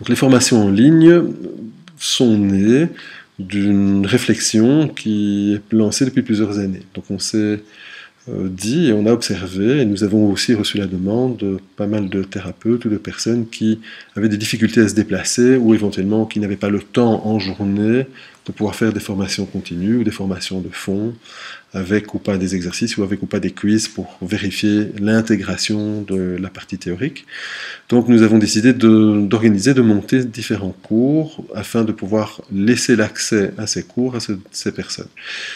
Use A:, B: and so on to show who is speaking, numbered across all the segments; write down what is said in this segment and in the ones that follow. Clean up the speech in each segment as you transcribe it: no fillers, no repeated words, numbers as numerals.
A: Donc les formations en ligne sont nées d'une réflexion qui est lancée depuis plusieurs années. Donc on s'est dit et on a observé, et nous avons aussi reçu la demande de pas mal de thérapeutes ou de personnes qui avaient des difficultés à se déplacer ou éventuellement qui n'avaient pas le temps en journée de pouvoir faire des formations continues ou des formations de fond avec ou pas des exercices ou avec ou pas des quiz pour vérifier l'intégration de la partie théorique. Donc nous avons décidé d'organiser, de monter différents cours afin de pouvoir laisser l'accès à ces cours à ces personnes.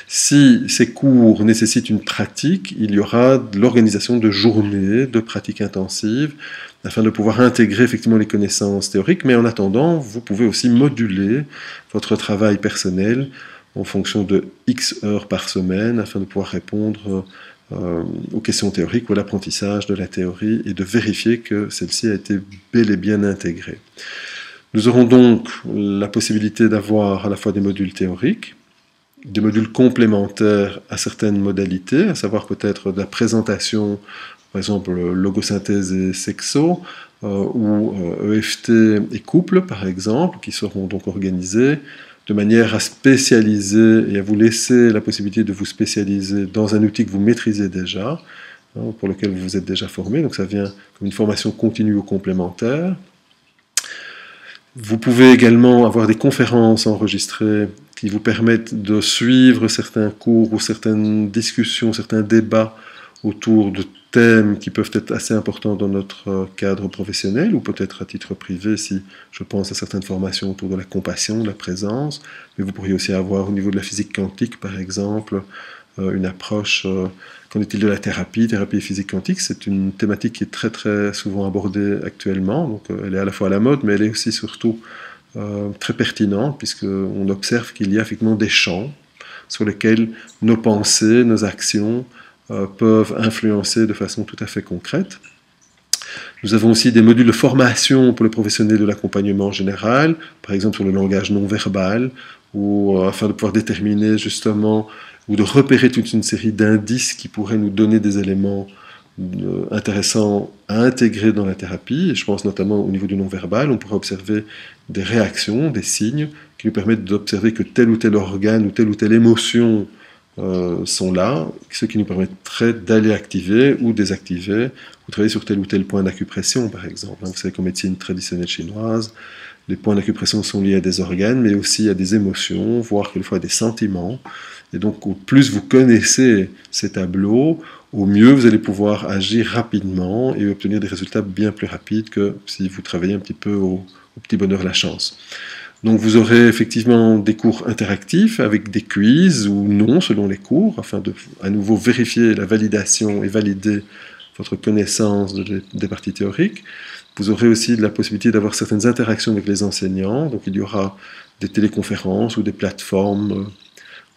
A: Si ces cours nécessitent une pratique, il y aura de l'organisation de journées de pratique intensive afin de pouvoir intégrer effectivement les connaissances théoriques, mais en attendant, vous pouvez aussi moduler votre travail personnel en fonction de X heures par semaine, afin de pouvoir répondre aux questions théoriques ou à l'apprentissage de la théorie et de vérifier que celle-ci a été bel et bien intégrée. Nous aurons donc la possibilité d'avoir à la fois des modules théoriques, des modules complémentaires à certaines modalités, à savoir peut-être de la présentation, par exemple logosynthèse et sexo, ou EFT et couple par exemple, qui seront donc organisés de manière à spécialiser et à vous laisser la possibilité de vous spécialiser dans un outil que vous maîtrisez déjà, pour lequel vous vous êtes déjà formé. Donc ça vient comme une formation continue ou complémentaire. Vous pouvez également avoir des conférences enregistrées qui vous permettent de suivre certains cours ou certaines discussions, certains débats autour de thèmes qui peuvent être assez importants dans notre cadre professionnel ou peut-être à titre privé si je pense à certaines formations autour de la compassion, de la présence, mais vous pourriez aussi avoir au niveau de la physique quantique par exemple une approche, qu'en est-il de la thérapie et physique quantique, c'est une thématique qui est très très souvent abordée actuellement, donc elle est à la fois à la mode mais elle est aussi surtout très pertinente puisqu'on observe qu'il y a effectivement des champs sur lesquels nos pensées, nos actions peuvent influencer de façon tout à fait concrète. Nous avons aussi des modules de formation pour les professionnels de l'accompagnement général, par exemple sur le langage non verbal, ou afin de pouvoir déterminer justement ou de repérer toute une série d'indices qui pourraient nous donner des éléments intéressants à intégrer dans la thérapie. Et je pense notamment au niveau du non verbal, on pourrait observer des réactions, des signes qui nous permettent d'observer que tel ou tel organe ou telle émotion sont là, ce qui nous permettrait d'aller activer ou désactiver, ou travailler sur tel ou tel point d'acupression par exemple. Vous savez qu'en médecine traditionnelle chinoise, les points d'acupression sont liés à des organes, mais aussi à des émotions, voire quelquefois à des sentiments. Et donc au plus vous connaissez ces tableaux, au mieux vous allez pouvoir agir rapidement et obtenir des résultats bien plus rapides que si vous travaillez un petit peu au petit bonheur la chance. Donc vous aurez effectivement des cours interactifs avec des quiz ou non selon les cours, afin de à nouveau vérifier la validation et valider votre connaissance des parties théoriques. Vous aurez aussi la possibilité d'avoir certaines interactions avec les enseignants, donc il y aura des téléconférences ou des plateformes,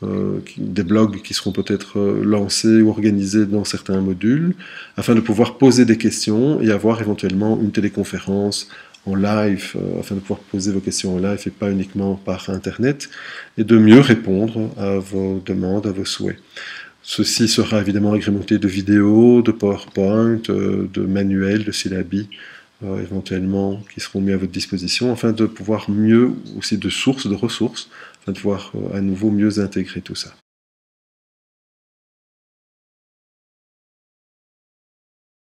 A: des blogs qui seront peut-être lancés ou organisés dans certains modules, afin de pouvoir poser des questions et avoir éventuellement une téléconférence en live, afin de pouvoir poser vos questions en live et pas uniquement par Internet, et de mieux répondre à vos demandes, à vos souhaits. Ceci sera évidemment agrémenté de vidéos, de PowerPoint, de manuels, de syllabi, éventuellement, qui seront mis à votre disposition, afin de pouvoir mieux, aussi de sources, de ressources, afin de pouvoir à nouveau mieux intégrer tout ça.